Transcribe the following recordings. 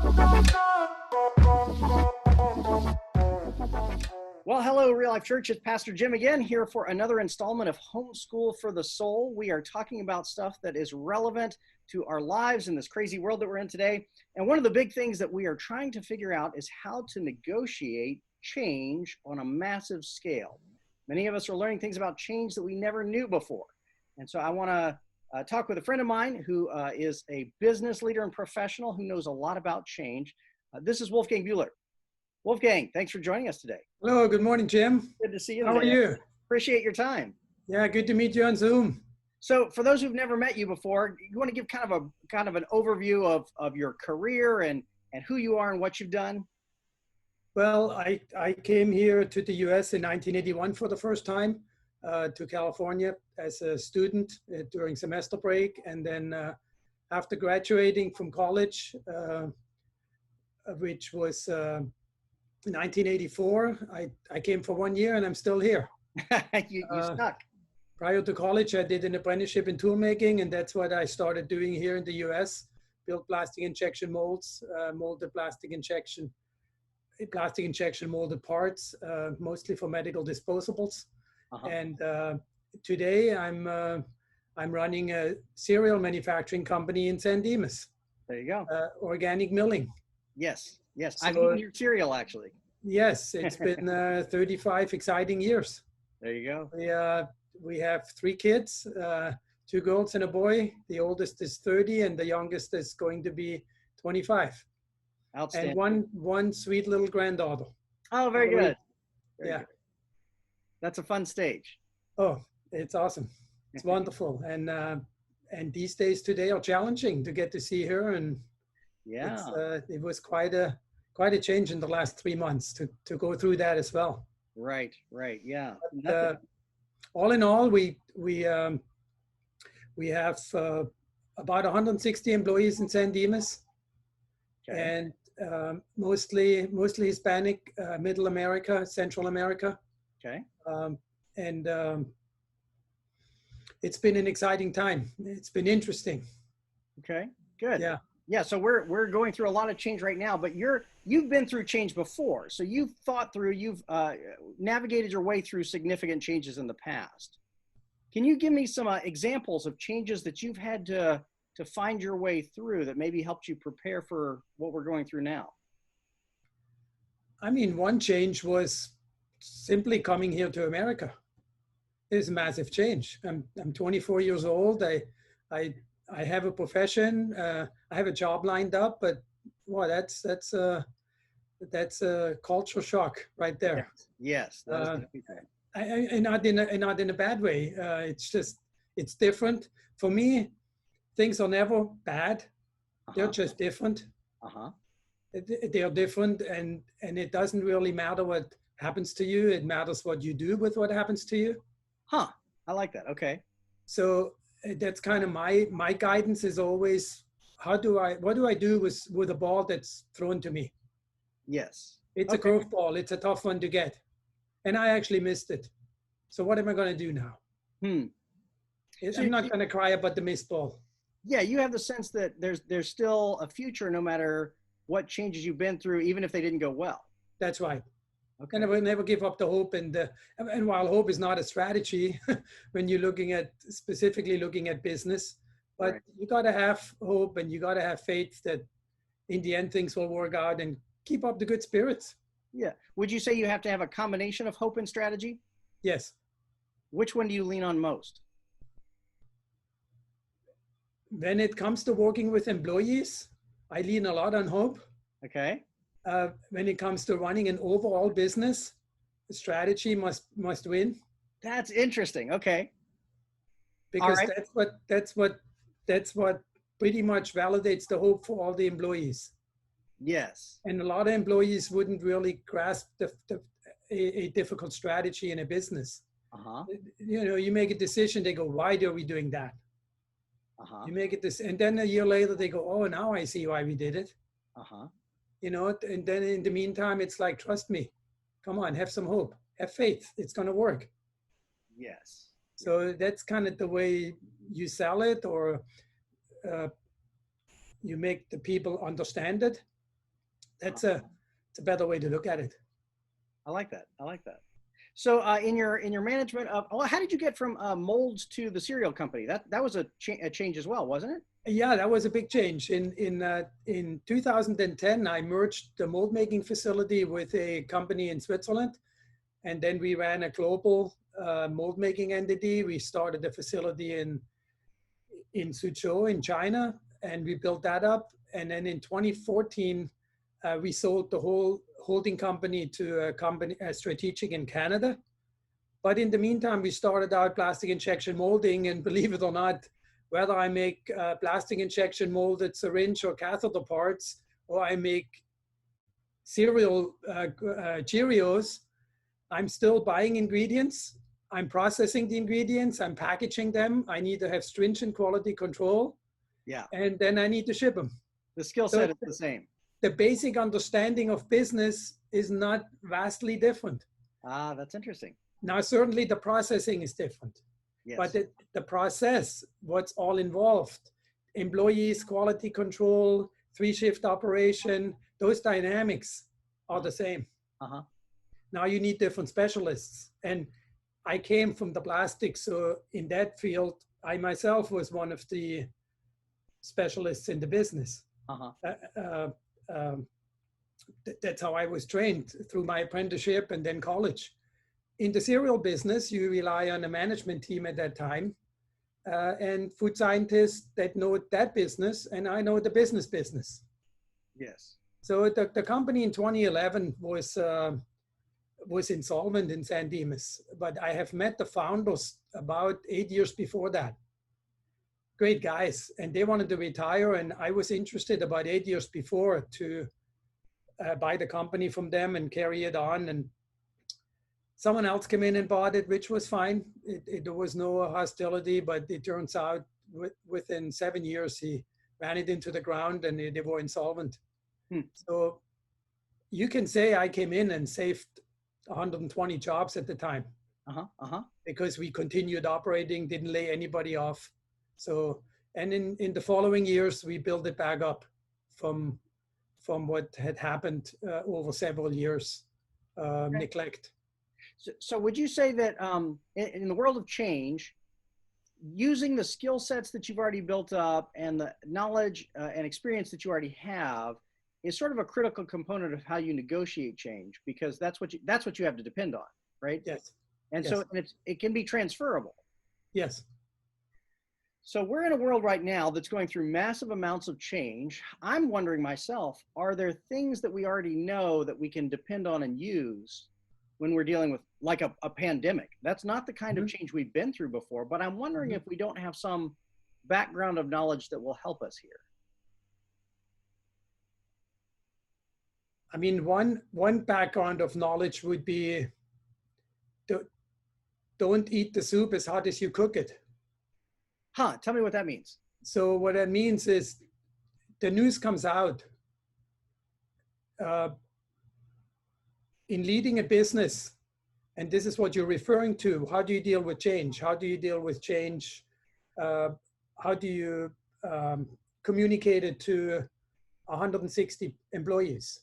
Well, hello, Real Life Church. It's Pastor Jim again here for another installment of Homeschool for the Soul. We are talking about stuff that is relevant to our lives in this crazy world that we're in today. And one of the big things that we are trying to figure out is how to negotiate change on a massive scale. Many of us are learning things about change that we never knew before. And so I want to talk with a friend of mine who is a business leader and professional who knows a lot about change. This is Wolfgang Buehler. Wolfgang, thanks for joining us today. Hello, good morning, Jim. Good to see you today. How are you? Appreciate your time. Yeah, good to meet you on Zoom. So for those who've never met you before, you want to give kind of an overview of your career and who you are and what you've done? Well, I came here to the US in 1981 for the first time, to California as a student during semester break. And then after graduating from college, which was 1984, I came for 1 year and I'm still here. you stuck. Prior to college, I did an apprenticeship in tool making, and that's what I started doing here in the US. Built plastic injection molds, molded plastic injection molded parts, mostly for medical disposables. And today I'm running a cereal manufacturing company in San Dimas. There you go. Organic milling. Yes. So, I've eaten your cereal, actually. Yes, it's been 35 exciting years. There you go. We have 3 kids, 2 girls and a boy. The oldest is 30 and the youngest is going to be 25. Outstanding. And one sweet little granddaughter. Oh, very good. Yeah. Good. That's a fun stage. Oh, it's awesome. It's wonderful. And these days today are challenging to get to see her. And yeah, it was quite a change in the last 3 months to go through that as well. Right. Yeah. But, all in all, we have about 160 employees in San Dimas, and mostly Hispanic, Middle America, Central America. Okay. And it's been an exciting time. It's been interesting. Okay. Good. Yeah. Yeah, so we're going through a lot of change right now, but you've been through change before. So you've navigated your way through significant changes in the past. Can you give me some examples of changes that you've had to find your way through that maybe helped you prepare for what we're going through now? I mean, one change was simply coming here to America. It's a massive change. I'm 24 years old. I have a profession. I have a job lined up, but wow, that's a culture shock right there. Yes. And not in a bad way. It's different. For me, things are never bad. They're just different. They're different, and it doesn't really matter what happens to you. It matters what you do with what happens to you. I like that. Okay. So that's kind of my guidance is always, what do I do with a ball that's thrown to me? Yes. It's a curveball. It's a tough one to get. And I actually missed it. So what am I going to do now? I'm not going to cry about the missed ball. Yeah, you have the sense that there's still a future no matter what changes you've been through, even if they didn't go well. That's right. Okay. And I will never give up the hope. And while hope is not a strategy, when you're specifically looking at business, but you got to have hope and you got to have faith that in the end things will work out, and keep up the good spirits. Yeah. Would you say you have to have a combination of hope and strategy? Yes. Which one do you lean on most? When it comes to working with employees, I lean a lot on hope. Okay. When it comes to running an overall business, the strategy must win. That's interesting. Okay. Because that's what pretty much validates the hope for all the employees. Yes. And a lot of employees wouldn't really grasp a difficult strategy in a business. You make a decision, they go, why are we doing that? You make it this, and then a year later they go, oh, now I see why we did it. And then in the meantime, it's like, trust me, come on, have some hope, have faith, it's going to work. Yes. So that's kind of the way you sell it, or you make the people understand it. It's a better way to look at it. I like that. I like that. So in your management of, how did you get from molds to the cereal company? That was a change as well, wasn't it? Yeah, that was a big change. In 2010, I merged the mold making facility with a company in Switzerland, and then we ran a global mold making entity. We started a facility in Suzhou in China, and we built that up. And then in 2014, we sold the whole holding company to a strategic in Canada. But in the meantime, we started out plastic injection molding, and believe it or not, whether I make plastic injection molded syringe or catheter parts, or I make cereal Cheerios, I'm still buying ingredients. I'm processing the ingredients. I'm packaging them. I need to have stringent quality control. Yeah. And then I need to ship them. The skill set is the same. The basic understanding of business is not vastly different. Ah, that's interesting. Now, certainly the processing is different. Yes. But the process, what's all involved, employees, quality control, 3-shift operation, those dynamics are the same. Uh-huh. Now you need different specialists. And I came from the plastics, so in that field, I myself was one of the specialists in the business. Uh-huh. That's how I was trained through my apprenticeship and then college. In the cereal business, you rely on a management team at that time and food scientists that know that business, and I know the business. Yes. So the company in 2011 was insolvent in San Dimas, but I have met the founders about 8 years before that. Great guys, and they wanted to retire, and I was interested about 8 years before to buy the company from them and carry it on. And someone else came in and bought it, which was fine. There was no hostility, but it turns out within 7 years, he ran it into the ground and they were insolvent. So you can say I came in and saved 120 jobs at the time. Because we continued operating, didn't lay anybody off. So, and in the following years, we built it back up from what had happened over several years, neglect. So would you say that in the world of change, using the skill sets that you've already built up and the knowledge and experience that you already have is sort of a critical component of how you negotiate change, because that's what you have to depend on, right? Yes. And yes. So it can be transferable. Yes. So we're in a world right now that's going through massive amounts of change. I'm wondering myself, are there things that we already know that we can depend on and use when we're dealing with like a pandemic? That's not the kind of change we've been through before, but I'm wondering if we don't have some background of knowledge that will help us here. I mean, one background of knowledge would be don't eat the soup as hot as you cook it. Tell me what that means. So what that means is the news comes out. In leading a business, and this is what you're referring to, how do you deal with change? How do you deal with change? How do you communicate it to 160 employees?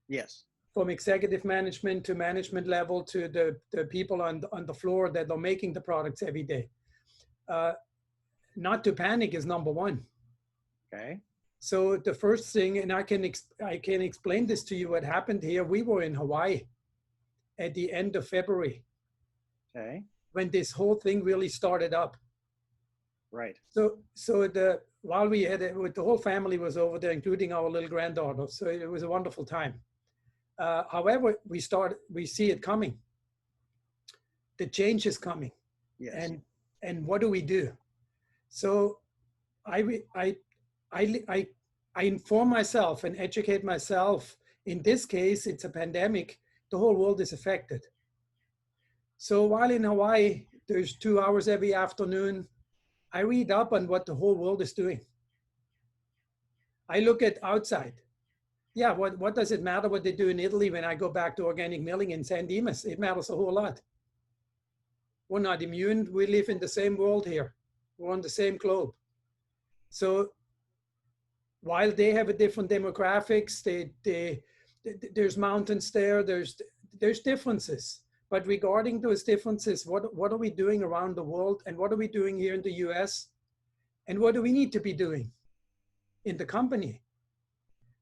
Yes. From executive management to management level to the people on the floor that are making the products every day. Not to panic is number one. Okay. So the first thing, and I can explain this to you, what happened here. We were in Hawaii at the end of February. Okay. When this whole thing really started up. Right. So while we had it, the whole family was over there, including our little granddaughter. So it was a wonderful time. However, we see it coming. The change is coming. Yes. And what do we do? So I inform myself and educate myself. In this case, it's a pandemic. The whole world is affected. So while in Hawaii, there's 2 hours every afternoon, I read up on what the whole world is doing. I look at outside. Yeah, what does it matter what they do in Italy when I go back to organic milling in San Dimas? It matters a whole lot. We're not immune. We live in the same world here. We're on the same globe. So while they have a different demographics, there's mountains there, there's differences. But regarding those differences, what are we doing around the world, and what are we doing here in the US, and what do we need to be doing in the company?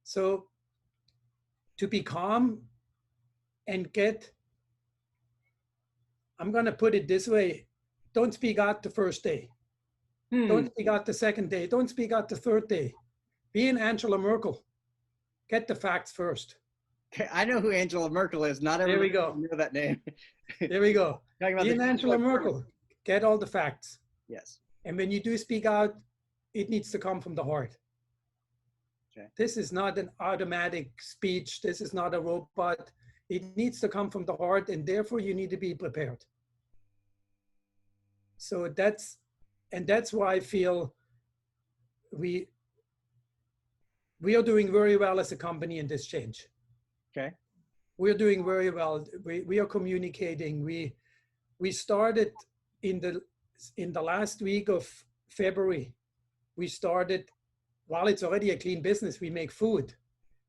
So to be calm and I'm going to put it this way, don't speak out the first day. Don't speak out the second day. Don't speak out the third day. Be an Angela Merkel. Get the facts first. Okay, I know who Angela Merkel is. Not everybody know that name. There we go. Be an Angela Merkel. Get all the facts. Yes. And when you do speak out, it needs to come from the heart. Okay. This is not an automatic speech. This is not a robot. It needs to come from the heart, and therefore you need to be prepared. So that's why I feel we are doing very well as a company in this change. Okay. We're doing very well. We are communicating. We started in the last week of February. We started, while it's already a clean business, we make food,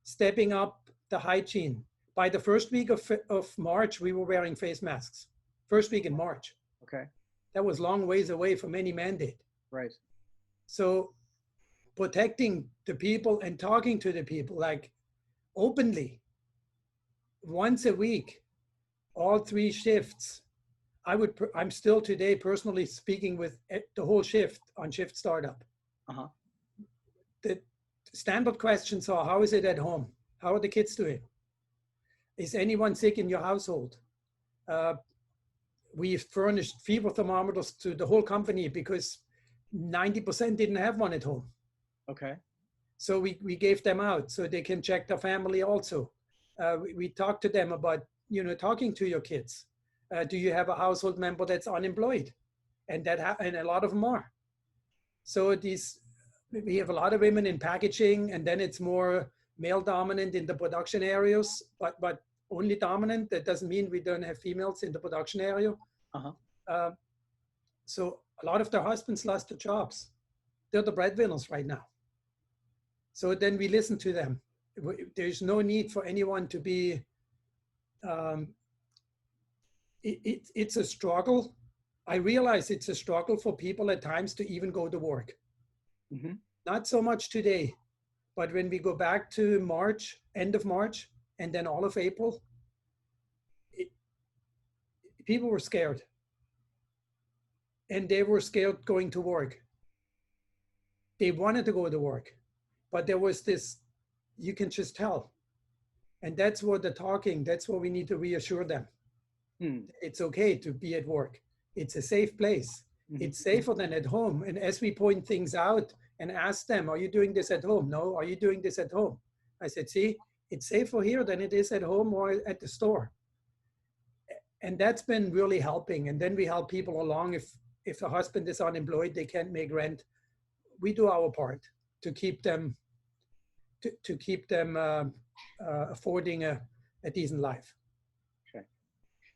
stepping up the hygiene. By the first week of March, we were wearing face masks. First week in March. Okay. That was long ways away from any mandate. Right. So protecting the people and talking to the people, like openly, once a week, all 3 shifts. I'm still today personally speaking with the whole shift on shift startup. Uh-huh. The standard questions are, how is it at home? How are the kids doing? Is anyone sick in your household? We've furnished fever thermometers to the whole company because 90% didn't have one at home. Okay. So we gave them out so they can check their family also. We talked to them about, talking to your kids. Do you have a household member that's unemployed? And and a lot of them are. So we have a lot of women in packaging, and then it's more male dominant in the production areas, but only dominant. That doesn't mean we don't have females in the production area. Uh-huh. So a lot of their husbands lost their jobs. They're the breadwinners right now. So then we listen to them. There's no need for anyone to be, it's a struggle. I realize it's a struggle for people at times to even go to work. Mm-hmm. Not so much today, but when we go back to March, end of March, and then all of April, people were scared. And they were scared going to work. They wanted to go to work, but there was this, you can just tell. And that's what that's what we need to reassure them. It's okay to be at work. It's a safe place. Mm-hmm. It's safer than at home. And as we point things out and ask them, are you doing this at home? No, are you doing this at home? I said, see, it's safer here than it is at home or at the store. And that's been really helping. And then we help people along. If the husband is unemployed, they can't make rent. We do our part to keep them affording a decent life. Okay.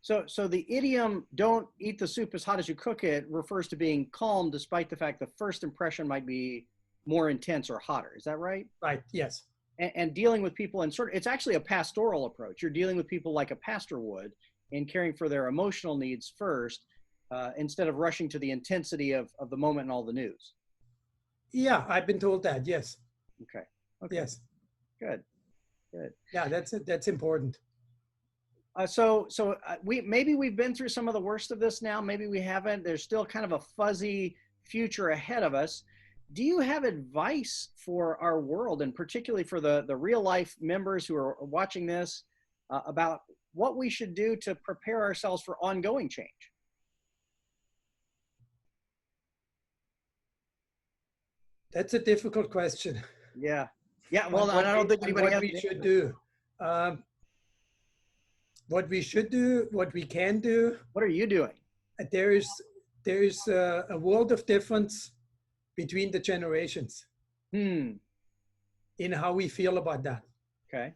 So the idiom "don't eat the soup as hot as you cook it" refers to being calm, despite the fact the first impression might be more intense or hotter. Is that right? Right. Yes. And dealing with people and it's actually a pastoral approach. You're dealing with people like a pastor would, and caring for their emotional needs first, instead of rushing to the intensity of the moment and all the news. Yeah, I've been told that. Yes. Okay. Yes. Good. Yeah, that's important. Maybe we've been through some of the worst of this now. Maybe we haven't. There's still kind of a fuzzy future ahead of us. Do you have advice for our world, and particularly for the real life members who are watching this, about what we should do to prepare ourselves for ongoing change? That's a difficult question. Yeah. Well, I don't think anybody what we should do. What we should do, what we can do. What are you doing? There's a world of difference between the generations in how we feel about that. Okay.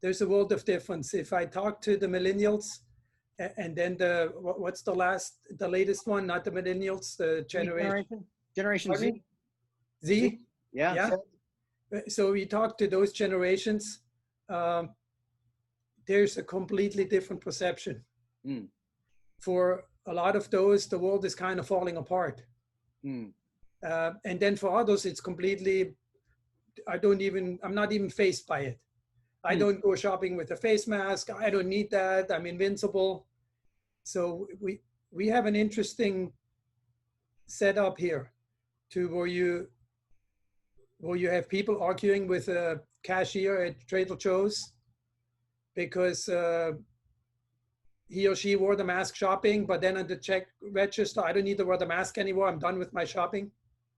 There's a world of difference. If I talk to the millennials, and then what's the latest one? Not the millennials, the Generation Z. Z? Yeah. So we talk to those generations. there's a completely different perception. Mm. For a lot of those, the world is kind of falling apart. Mm. And then for others, it's completely, I'm not even faced by it. I don't go shopping with a face mask. I don't need that. I'm invincible. So we have an interesting setup here to where you have people arguing with a cashier at Trader Joe's because he or she wore the mask shopping, but then at the check register, I don't need to wear the mask anymore. I'm done with my shopping.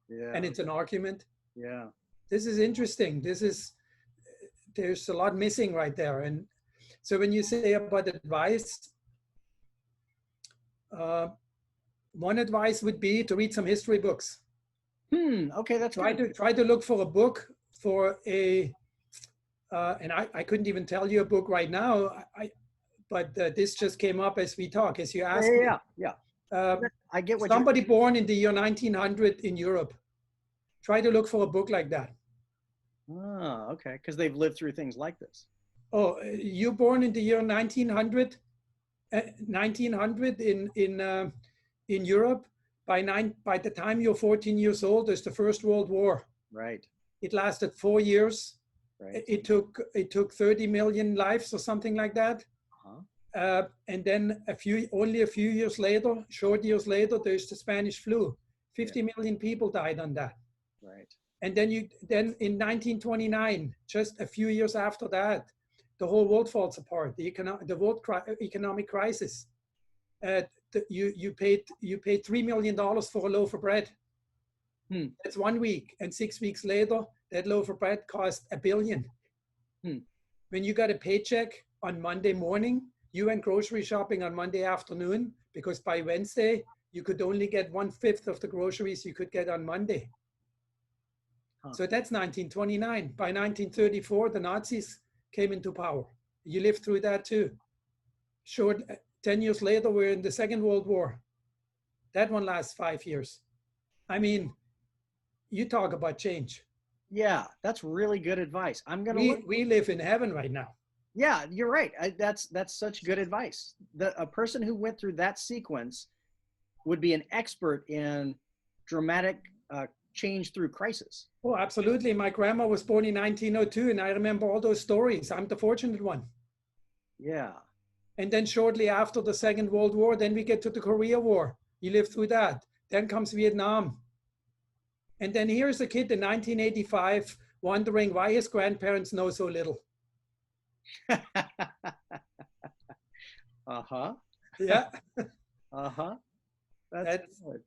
Yeah. And it's an argument. Yeah. This is interesting. There's a lot missing right there. And so when you say about advice, one advice would be to read some history books. Okay, that's good. Try to look for a book for and I couldn't even tell you a book right now. But this just came up as we talk, as you asked me. Yeah. I get what somebody born in the year 1900 in Europe. Try to look for a book like that. Oh, okay, because they've lived through things like this. Oh, you born in the year 1900? 1900 in Europe. By the time you're 14 years old, there's the First World War. Right. It lasted 4 years. Right. It took 30 million lives or something like that. And then only a few years later, short years later, there's the Spanish flu. 50 million people died on that. Right. And then in 1929, just a few years after that, the whole world falls apart. The world economic crisis. You paid $3 million for a loaf of bread. That's 1 week, and 6 weeks later, that loaf of bread cost $1 billion. When you got a paycheck on Monday morning, you went grocery shopping on Monday afternoon because by Wednesday you could only get 1/5 of the groceries you could get on Monday. So that's 1929. By 1934, the Nazis came into power. You lived through that too. 10 years later, we're in the Second World War. That one lasts 5 years. I mean, you talk about change. Yeah, that's really good advice. We live in heaven right now. Yeah, you're right. That's such good advice. A person who went through that sequence would be an expert in dramatic change through crisis. Oh, absolutely. My grandma was born in 1902, and I remember all those stories. I'm the fortunate one. Yeah. And then shortly after the Second World War, then we get to the Korea War. You lived through that. Then comes Vietnam. And then here's a kid in 1985 wondering why his grandparents know so little. Yeah. That's good.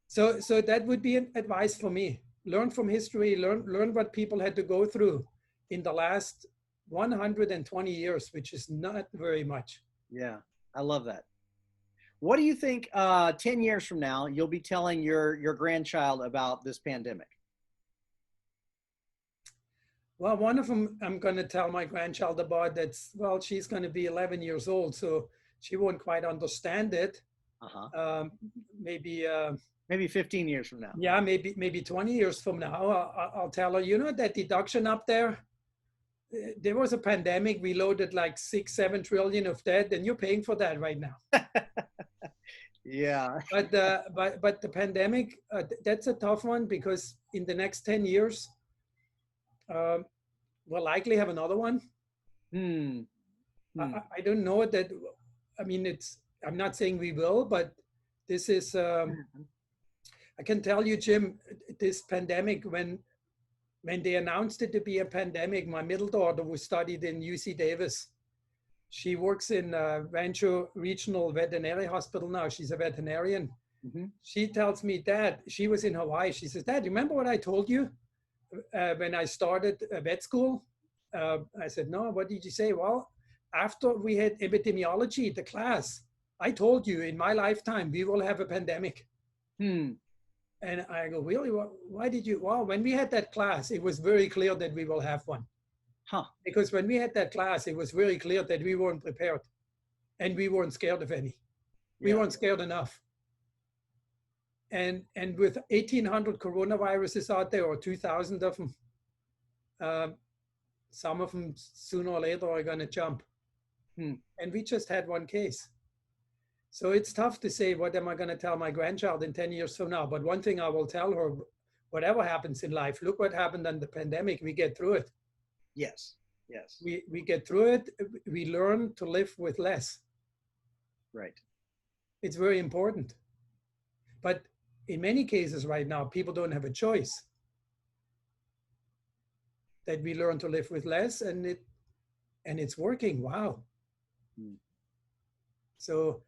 So that would be an advice for me. Learn from history, learn what people had to go through in the last 120 years, which is not very much. Yeah, I love that. What do you think 10 years from now you'll be telling your grandchild about this pandemic? Well, one of them I'm going to tell my grandchild about she's going to be 11 years old, so she won't quite understand it. Maybe 15 years from now. Yeah, maybe 20 years from now, I'll tell her, that deduction up there, there was a pandemic, we loaded like 6-7 trillion of debt, and you're paying for that right now. Yeah. But the pandemic, that's a tough one because in the next 10 years, we'll likely have another one. I don't know that. I mean, I'm not saying we will, but this is. I can tell you, Jim, this pandemic, when they announced it to be a pandemic, my middle daughter, who studied in UC Davis, she works in Rancho Regional Veterinary Hospital now. She's a veterinarian. She tells me, Dad, she was in Hawaii. She says, Dad, remember what I told you when I started vet school? I said, no, what did you say? Well, after we had epidemiology, the class, I told you in my lifetime, we will have a pandemic. And I go, really? Why did you? Well, when we had that class, it was very clear that we will have one. Because when we had that class, it was very clear that we weren't prepared and we weren't scared of any. We weren't scared enough. And with 1,800 coronaviruses out there, or 2,000 of them, some of them sooner or later are going to jump. And we just had one case. So it's tough to say, what am I going to tell my grandchild in 10 years from now? But one thing I will tell her, whatever happens in life, look what happened in the pandemic. We get through it. Yes. Yes. We get through it. We learn to live with less. Right. It's very important. But in many cases right now, people don't have a choice. That we learn to live with less, and it's working. Wow. So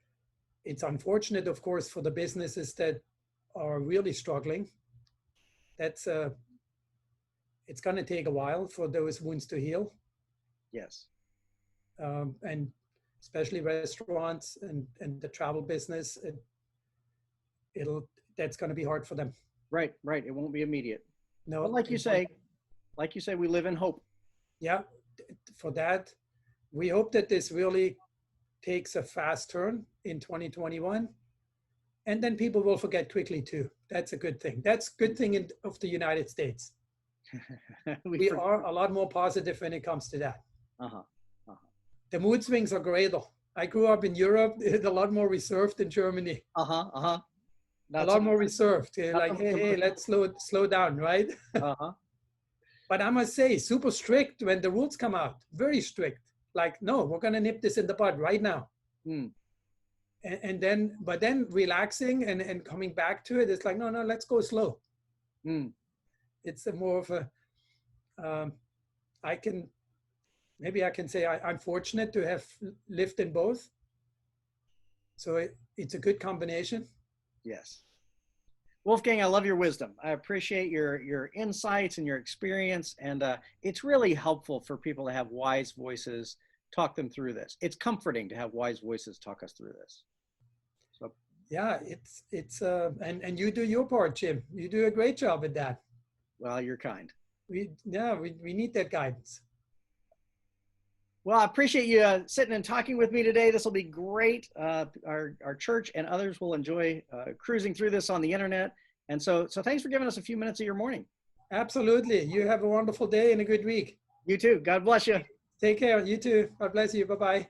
it's unfortunate, of course, for the businesses that are really struggling. It's going to take a while for those wounds to heal. Yes. And especially restaurants and the travel business, that's going to be hard for them. Right. It won't be immediate. No. But like you say, we live in hope. Yeah. For that, we hope that this really takes a fast turn in 2021, and then people will forget quickly too. That's a good thing. That's a good thing of the United States. we are a lot more positive when it comes to that. The mood swings are greater. I grew up in Europe. It's a lot more reserved in Germany. A lot more reserved. Like, hey, let's slow down, right? But I must say, super strict when the rules come out. Very strict. Like, no, we're going to nip this in the bud right now. And then relaxing and coming back to it, it's like, no, let's go slow. It's a more of a, maybe I can say I'm fortunate to have lived in both. So it's a good combination. Yes. Wolfgang, I love your wisdom. I appreciate your insights and your experience. And it's really helpful for people to have wise voices talk them through this. It's comforting to have wise voices talk us through this. So yeah, and you do your part, Jim. You do a great job at that. Well, you're kind. We need that guidance. Well, I appreciate you sitting and talking with me today. This will be great. Our church and others will enjoy cruising through this on the internet. And so thanks for giving us a few minutes of your morning. Absolutely. You have a wonderful day and a good week. You too. God bless you. Take care. You too. God bless you. Bye-bye.